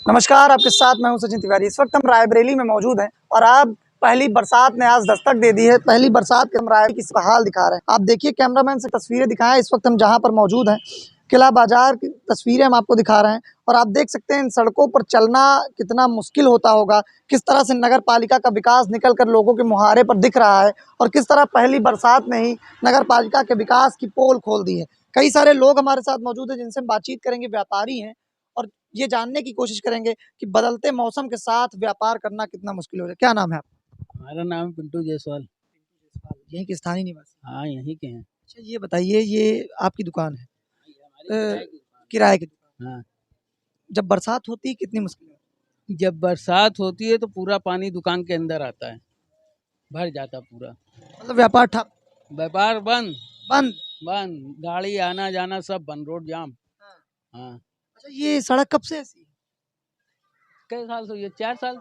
नमस्कार, आपके साथ मैं हूं सचिन तिवारी। इस वक्त हम रायबरेली में मौजूद हैं और अब पहली बरसात ने आज दस्तक दे दी है। पहली बरसात के हम रायबरेली की हाल दिखा रहे हैं। आप देखिए, कैमरामैन से तस्वीरें दिखाएं। इस वक्त हम जहां पर मौजूद हैं, किला बाजार की तस्वीरें हम आपको दिखा रहे हैं और आप देख सकते हैं इन सड़कों पर चलना कितना मुश्किल होता होगा। किस तरह से नगर पालिका का विकास निकल कर लोगों के मुहारे पर दिख रहा है और किस तरह पहली बरसात ने ही नगर पालिका के विकास की पोल खोल दी है। कई सारे लोग हमारे साथ मौजूद हैं जिनसे हम बातचीत करेंगे, व्यापारी हैं, और ये जानने की कोशिश करेंगे कि बदलते मौसम के साथ व्यापार करना कितना मुश्किल हो जाए। क्या नाम है आपका? हमारा नाम पिंटू जायसवाल। यहीं के स्थानीय निवासी? हाँ, यहीं के हैं। अच्छा, ये बताइए, ये आपकी दुकान है? हमारी किराए की दुकान। हाँ, जब बरसात होती है कितनी मुश्किल होती है? जब बरसात होती है तो पूरा पानी दुकान के अंदर आता है, भर जाता पूरा। मतलब व्यापार ठप? व्यापार बंद बंद? बंद, गाड़ी आना जाना सब बंद, रोड जाम। हाँ। हाँ, अच्छा, ये सड़क कब से ऐसी है? कई साल से हुई है? 4 साल,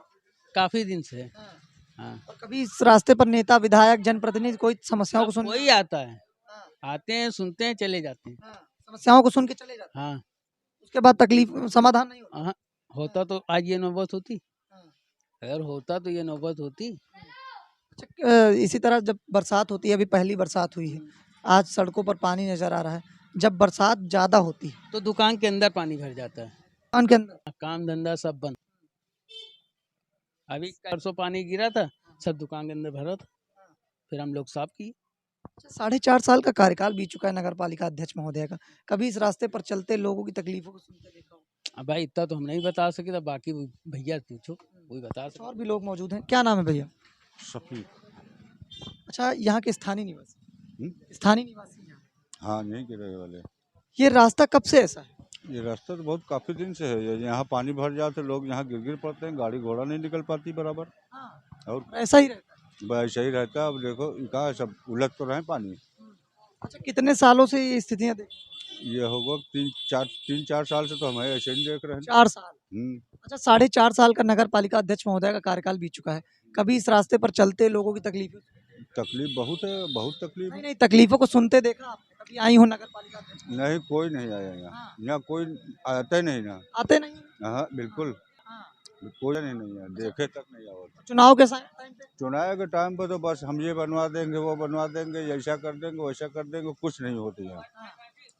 काफी दिन से है। हाँ। हाँ, और कभी इस रास्ते पर नेता, विधायक, जनप्रतिनिधि कोई समस्याओं को सब सुन? कोई आता है, हाँ। आते हैं, सुनते हैं, चले जाते हैं। हाँ। समस्याओं को सुन के चले जाते हैं। हाँ, उसके बाद तकलीफ समाधान नहीं होता? हाँ, होता तो आज ये नौबत होती, हाँ। अगर होता तो ये नौबत होती। अच्छा, इसी तरह जब बरसात होती है, अभी पहली बरसात हुई है, आज सड़कों पर पानी नजर आ रहा है। जब बरसात ज्यादा होती है तो दुकान के अंदर पानी भर जाता है, दुकान के अंदर? काम धंधा सब बंद। अभी परसों पानी गिरा था, सब दुकान के अंदर भरा था, फिर हम लोग साफ किए। अच्छा, 4.5 साल का कार्यकाल बीत चुका है नगर पालिका अध्यक्ष महोदय का। कभी इस रास्ते पर चलते लोगों की तकलीफों को सुनते देखा हो? अब भाई इतना तो हम नहीं बता सके, तो बाकी वो भैया पूछो, वही बता कुछ सकते। और भी लोग मौजूद हैं। क्या नाम है भैया? शफीक। अच्छा, यहाँ के स्थानीय निवासी? हुँ? स्थानीय निवासी यहाँ? हाँ, यहीं के रहने वाले। ये रास्ता कब से ऐसा है? ये रास्ता तो बहुत काफ़ी दिन से है। ये यहाँ पानी भर जाते, लोग यहाँ गिर पड़ते हैं, गाड़ी घोड़ा नहीं निकल पाती बराबर। और ऐसा ही रहता है? वैसा ही रहता है। अब देखो कहाँ सब उलट तो रहे हैं पानी। अच्छा, कितने सालों से ये स्थितियाँ देख? ये होगा 3-4 साल से तो हम ऐसे ही देख रहे हैं। 4 साल? हुँ। अच्छा, 4.5 साल का नगर पालिका अध्यक्ष महोदय का कार्यकाल बीत चुका है। कभी इस रास्ते पर चलते लोगों की तकलीफें? तकलीफ बहुत है, बहुत तकलीफ नहीं है। नहीं, तकलीफों को सुनते देखा आपने? कभी आई हो नगर पालिका अध्यक्ष? नहीं, कोई नहीं आया यहाँ। हाँ। यहाँ कोई आता ही नहीं ना। आते नहीं? हाँ, बिल्कुल। हाँ। कोई नहीं आया, देखे तक नहीं आवत। चुनाव के टाइम पे? चुनाव के टाइम पे तो बस हम ये बनवा देंगे, वो बनवा देंगे, ऐसा कर देंगे, वैसा कर देंगे, कुछ नहीं होती यहाँ। हाँ।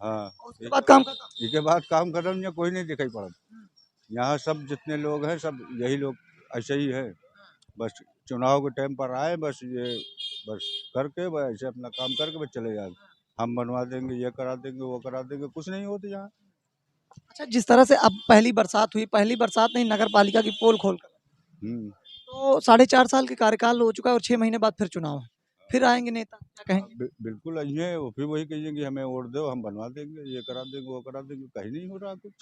हाँ, उसके बाद काम खत्म? इसके बाद काम खत्म, यहाँ कोई नहीं दिखाई पड़त। यहाँ सब जितने लोग हैं सब यही लोग ऐसे ही है। बस चुनाव के टाइम पर आए, बस ये बस करके बस ऐसे अपना काम करके बस चले जाए। हम बनवा देंगे, ये करा देंगे, वो करा देंगे, कुछ नहीं होती यहाँ। अच्छा, जिस तरह से अब पहली बरसात हुई, पहली बरसात नहीं नगर पालिका की पोल खोल कर, हम्म। तो 4.5 साल के कार्यकाल हो चुका है और 6 महीने बाद फिर चुनाव है। फिर आएंगे नेता, क्या कहेंगे? बिल्कुल आइए, वो फिर वही कहिए हम वोट दो, हम बनवा देंगे, ये करा देंगे, वो करा देंगे, कहीं नहीं हो रहा कुछ।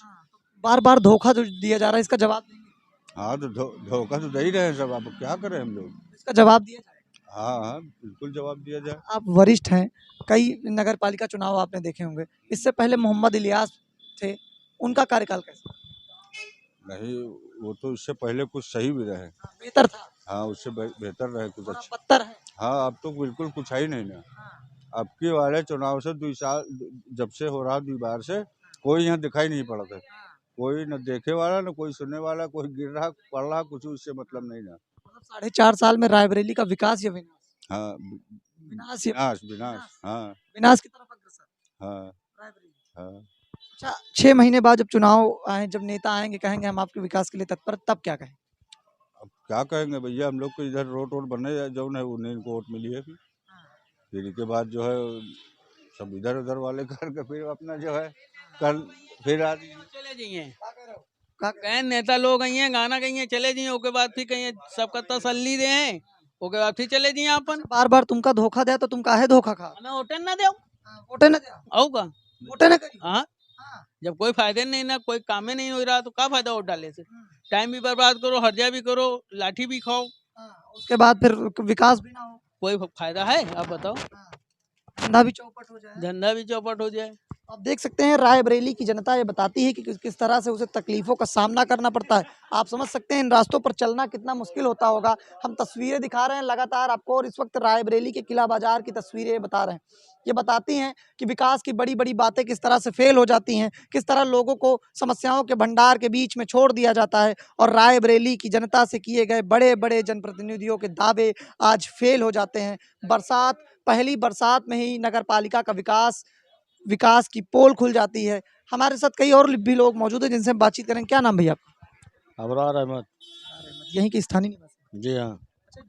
बार बार धोखा जो दिया जा रहा है, इसका जवाब देंगे? हाँ, तो धोखा तो दे ही रहे हैं सब, अब क्या करें हम लोग। इसका जवाब दिया जाए? हाँ हाँ, बिल्कुल जवाब दिया जाए। आप वरिष्ठ हैं, कई नगर पालिका चुनाव आपने देखे होंगे। इससे पहले मोहम्मद इलियास थे, उनका कार्यकाल कैसा? नहीं, वो तो इससे पहले कुछ सही भी रहे। बेहतर था? हाँ, उससे बेहतर रहे कुछ थोड़ा अच्छा। बदतर है? हाँ, अब तो बिल्कुल कुछ है ही नहीं ना। अब की वाले चुनाव से 2 साल जब से हो रहा 2 बार से कोई यहाँ दिखाई नहीं पड़ता है। कोई न देखे वाला, न कोई सुनने वाला, कोई गिर रहा, पड़ रहा, कुछ उससे मतलब नहीं ना। मतलब 4.5 साल में रायबरेली का विकास या विनाश? हाँ, विनाश या विनाश, विनाश। हाँ, विनाश की तरफ अग्रसर हाँ, रायबरेली। हाँ। अच्छा, 6 महीने बाद जब चुनाव आए, जब नेता आएंगे कहेंगे हम आपके विकास के लिए तत्पर, तब क्या कहें? अब क्या कहेंगे भैया, हम लोग को इधर रोड बने जौन है उन्हें इनको वोट मिली है फिर इसके बाद जो है सब इधर उधर वाले करके फिर अपना जो है कल फिर आज चले जाइए, का कहीं नेता लोग आई हैं, गाना गई हैं, चले जाइए, उसके बाद फिर कहीं सबका तसल्ली दे हैं, उसके बाद फिर चले जाइए अपन। बार बार तुमका धोखा दिया तो तुम काहे धोखा खा? हमें होटल ना दो, वोटे न दिया? आऊगा। वोटे न करी? हाँ, हाँ। जब कोई फायदे नहीं ना, कोई काम ही नहीं हो रहा, तो क्या फायदा वोट डालने से? टाइम भी बर्बाद करो, हर्जा भी करो, लाठी भी खाओ, उसके बाद फिर विकास भी ना हो, कोई फायदा है? आप बताओ। धंधा भी चौपट हो जाए। धंधा भी चौपट हो जाए। आप देख सकते हैं रायबरेली की जनता ये बताती है कि किस तरह से उसे तकलीफों का सामना करना पड़ता है। आप समझ सकते हैं इन रास्तों पर चलना कितना मुश्किल होता होगा। हम तस्वीरें दिखा रहे हैं लगातार आपको और इस वक्त रायबरेली के किला बाजार की तस्वीरें बता रहे हैं। ये बताती हैं कि विकास की बड़ी-बड़ी बातें किस तरह से फेल हो जाती हैं, किस तरह लोगों को समस्याओं के भंडार के बीच में छोड़ दिया जाता है और रायबरेली की जनता से किए गए बड़े-बड़े जनप्रतिनिधियों के दावे आज फेल हो जाते हैं। पहली बरसात में ही नगर पालिका का विकास की पोल खुल जाती है। हमारे साथ कई और भी लोग मौजूद हैं जिनसे हम बातचीत करेंगे। क्या नाम भैया आपका? अबरार अहमद। यहीं के स्थानीय निवासी। जी हाँ, अच्छा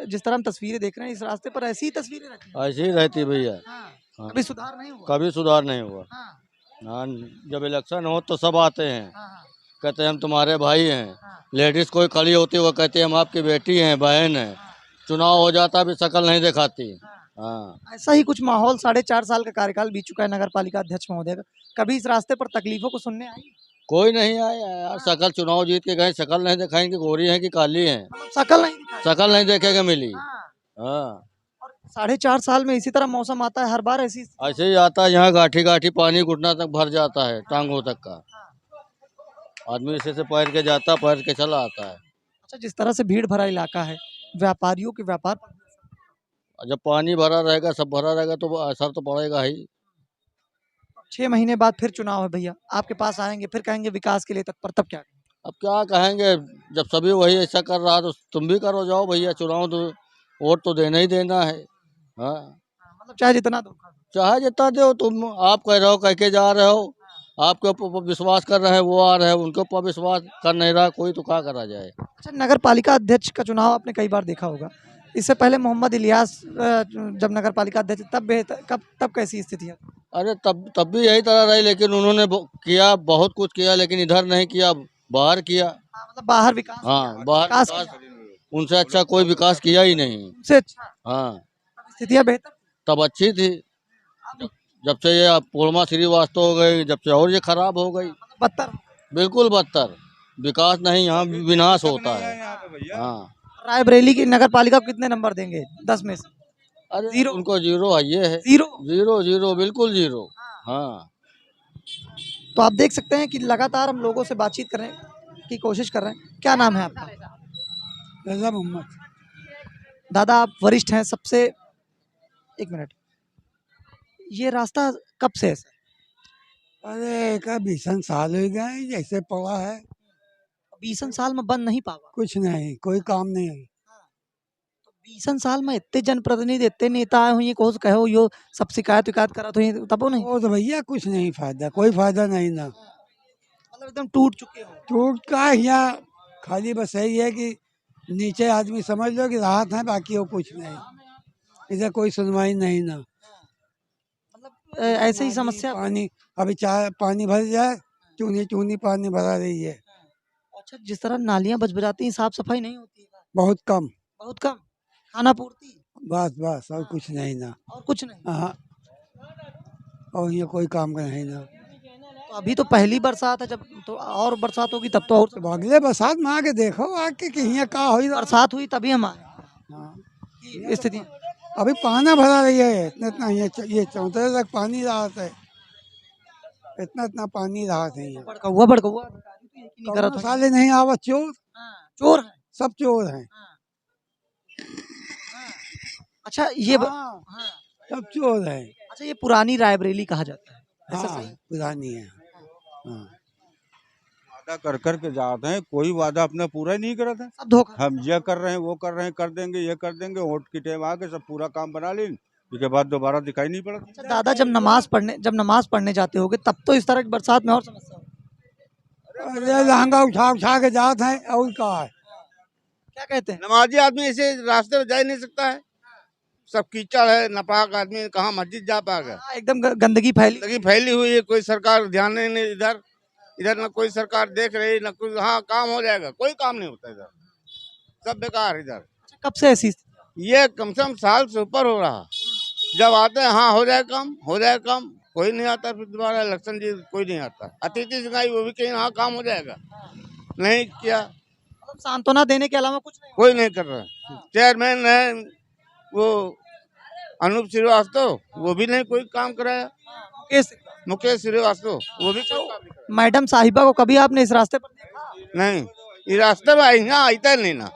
जिस तरह हम तस्वीरें देख रहे हैं इस रास्ते पर ऐसी ही तस्वीरें रहती हैं? ऐसे ही रहती भैया। हाँ। हाँ, कभी सुधार नहीं हुआ? कभी सुधार नहीं हुआ। हाँ, हाँ, जब इलेक्शन हो तो सब आते हैं, हाँ, हाँ, कहते हैं हम तुम्हारे भाई हैं। हाँ, लेडीज कोई खड़ी होती है वो कहती है हम आपकी बेटी हैं, बहन हैं। हाँ, चुनाव हो जाता भी शक्ल नहीं दिखाती। हाँ। हाँ, ऐसा ही कुछ माहौल 4.5 साल का कार्यकाल बीत चुका है नगर पालिका अध्यक्ष महोदय का। कभी इस रास्ते पर तकलीफों को सुनने आई? कोई नहीं आया यार। शक्ल चुनाव जीत के गए, शक्ल नहीं दिखाएंगे, गोरी है कि काली है, शकल नहीं दिखाई। शक्ल नहीं देखेगा मिली। हाँ। हाँ, और 4.5 साल में इसी तरह मौसम आता है हर बार ऐसी स्थिति? ऐसे ही आता है। यहाँ गाठी गाठी पानी घुटना तक भर जाता है, टांगों तक का। आदमी इसे से पैर के जाता, पैर के चला आता है। अच्छा जिस तरह से भीड़ भरा इलाका है व्यापारियों के व्यापार पर और जब पानी भरा रहेगा, सब भरा रहेगा तो असर तो पड़ेगा ही। 6 महीने बाद फिर चुनाव है भैया आपके पास आएंगे फिर कहेंगे विकास के लिए तत्पर तब क्या करेंगे? अब क्या कहेंगे, जब सभी वही ऐसा कर रहा तो तुम भी करो, जाओ भैया चुनाव तो, वोट तो देना ही देना है। हाँ, मतलब चाहे जितना दो चाहे जितना दो तुम। आप कह रहे हो, कह के जा रहे हो, आपके ऊपर विश्वास कर रहे हैं, वो आ रहे हैं, उनके ऊपर विश्वास कर नहीं रहा कोई, तो क्या करा जाए। अच्छा नगर पालिका अध्यक्ष का चुनाव आपने कई बार देखा होगा इससे पहले मोहम्मद इलियास जब नगर पालिका अध्यक्ष तब बेहतर तब कैसी स्थिति है? अरे तब भी यही तरह रही, लेकिन उन्होंने किया, बहुत कुछ किया, लेकिन इधर नहीं किया, बाहर किया। हाँ, मतलब बाहर विकास हाँ, बाहर विकास विकास उनसे अच्छा कोई विकास किया ही नहीं। से अच्छा हाँ, स्थितियाँ बेहतर तब अच्छी थी। जब से ये पूर्णिमा श्रीवास्तव हो गई, जब से और ये खराब हो गई, बदतर बिल्कुल बदतर। विकास नहीं, यहाँ विनाश होता है। यहाँ पे भैया हाँ, रायबरेली की नगर पालिका को कितने नंबर देंगे 10 में से? अरे जीरो। उनको जीरो है, ये है जीरो। जीरो जीरो, बिल्कुल जीरो। हाँ, तो आप देख सकते हैं कि लगातार हम लोगों से बातचीत करने की कोशिश कर रहे हैं। क्या नाम है आपका? रजा मोहम्मद। दादा आप वरिष्ठ हैं सबसे। एक मिनट ये रास्ता कब से ऐसा है? अरे का 20 साल हो गए जैसे पड़ा है, 20 साल में बन नहीं पावा। कुछ नहीं, कोई काम नहीं है। तो 20 साल में इतने जनप्रतिनिधि इतने नेता आए हुए कहो कहो यो सब शिकायत विकायत करा तो तबो नहीं वो तो भैया कुछ नहीं फायदा, कोई फायदा नहीं ना। मतलब एकदम टूट चुके हो। टूट का यहाँ खाली बस यही है कि नीचे आदमी समझ लो कि राहत है, बाकी वो कुछ नहीं, इधर कोई सुनवाई नहीं ना। मतलब ऐसे ही समस्या। पानी अभी चाहे पानी भर जाए, चूनी चूनी पानी भरा रही है, अच्छा जिस तरह नालियां बजबजाती हैं साफ सफाई नहीं होती है? बहुत कम। बहुत कम। खाना पूर्ति बस बस और कुछ नहीं ना। और कुछ नहीं। हाँ, और ये कोई काम का नहीं ना। तो अभी तो पहली बरसात है जब तो और बरसात होगी तब तो और तो अगले बरसात में आके देखो आके कि यहाँ का हो रहा। बरसात हुई तभी हम आए हाँ, की स्थिति। अभी पाना भरा रही है, इतना इतना ये चौथे तक पानी राहत है, इतना इतना पानी राहत है यहाँ। बड़कौआ नहीं करा कौनो था। साले नहीं आवा चोर, चोर है। सब चोर हैं। अच्छा ये हाँ, सब चोर हैं। अच्छा ये पुरानी रायबरेली कहा जाता है ऐसा हाँ, सही? पुरानी है। हाँ, वादा कर कर के जाते हैं, कोई वादा अपना पूरा ही नहीं करा था। सब धोखा। हम ये कर रहे हैं, वो कर रहे हैं, कर देंगे, ये कर देंगे, वोट की टाइम आके सब पूरा काम बना ली, उसके बाद दोबारा दिखाई नहीं पड़ा। अच्छा दादा जब नमाज पढ़ने जाते होगे तब तो इस तरह की बरसात में और समस्या होगी। अरे लहंगा उठा उठा के जाते हैं और का है। क्या कहते हैं? नमाजी आदमी ऐसे रास्ते में जा ही नहीं सकता है, सब कीचड़ है, नापाक आदमी कहाँ मस्जिद जा पाएगा। हाँ, एकदम गंदगी फैली। लगी फैली हुई है, कोई सरकार ध्यान नहीं इधर इधर ना कोई सरकार देख रही ना कोई। हाँ काम हो जाएगा, कोई काम नहीं होता इधर, सब बेकार इधर। अच्छा, कब से ऐसी स्थिति? ये कम से कम साल से ऊपर हो रहा। जब आते हैं हाँ हो जाए काम, हो जाए काम, कोई नहीं आता। फिर दोबारा इलेक्शन जी कोई नहीं आता। अतिथि सिंगाई वो भी कहीं हाँ काम हो जाएगा, नहीं किया। मतलब सांत्वना देने के अलावा कुछ नहीं। कोई नहीं कर रहा। चेयरमैन है वो अनूप श्रीवास्तव, वो भी नहीं कोई काम कराया। मुकेश मुकेश श्रीवास्तव, वो भी कोई काम नहीं करता। मैडम साहिबा को कभी आपने इस रास्ते पर देखा? नहीं, ये रास्ते में आई ना, आईता नहीं ना,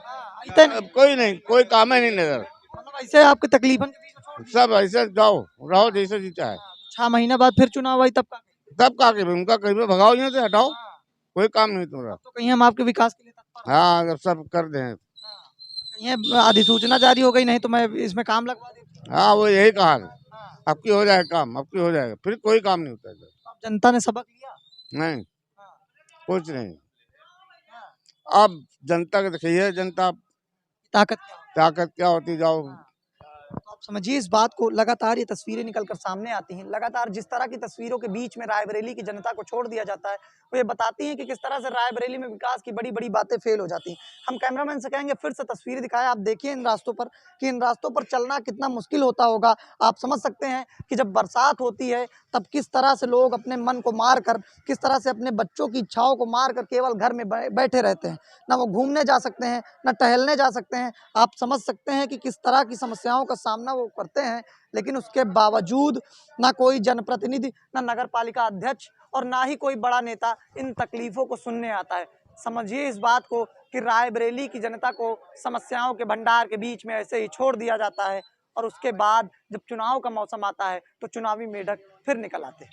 इतने नहीं। अब कोई नहीं, कोई काम है नहीं नजर। मतलब ऐसे आपके तकलीफन के बीच में छोड़ दिया। सब ऐसे जाओ रहो जैसे जीता है। 6 महीने बाद फिर चुनाव आई तब का तब का के उनका कहीं पे भगाओ यहाँ से, हटाओ, कोई काम नहीं तुम्हारा। तो कहीं हम आपके विकास के लिए तत्पर हैं। हाँ, अब सब कर दें। कहीं अधिसूचना जारी हो गई, नहीं तो मैं इसमें काम लगवा देता। हाँ, वो यही कहा है, अब की हो जाएगा काम, अब की हो जाएगा, फिर कोई काम नहीं होता इधर। अब जनता ने सबक लिया। नहीं, कुछ नहीं। अब जनता के देखिए, जनता ताकत क्या है? ताकत क्या होती, जाओ। तो आप समझिए इस बात को, लगातार ये तस्वीरें निकलकर सामने आती हैं, लगातार जिस तरह की तस्वीरों के बीच में रायबरेली की जनता को छोड़ दिया जाता है, वो ये बताती हैं कि किस तरह से रायबरेली में विकास की बड़ी बड़ी बातें फेल हो जाती हैं। हम कैमरामैन से कहेंगे फिर से तस्वीरें दिखाएं, आप देखिए इन रास्तों पर कि इन रास्तों पर चलना कितना मुश्किल होता होगा। आप समझ सकते हैं कि जब बरसात होती है तब किस तरह से लोग अपने मन को मार कर, किस तरह से अपने बच्चों की इच्छाओं को मार कर केवल घर में बैठे रहते हैं, ना वो घूमने जा सकते हैं, ना टहलने जा सकते हैं। आप समझ सकते हैं कि किस तरह की समस्याओं का सामना वो करते हैं, लेकिन उसके बावजूद ना कोई जनप्रतिनिधि, ना नगर पालिका अध्यक्ष और ना ही कोई बड़ा नेता इन तकलीफों को सुनने आता है। समझिए इस बात को कि रायबरेली की जनता को समस्याओं के भंडार के बीच में ऐसे ही छोड़ दिया जाता है और उसके बाद जब चुनाव का मौसम आता है तो चुनावी मेढक फिर निकल आते हैं।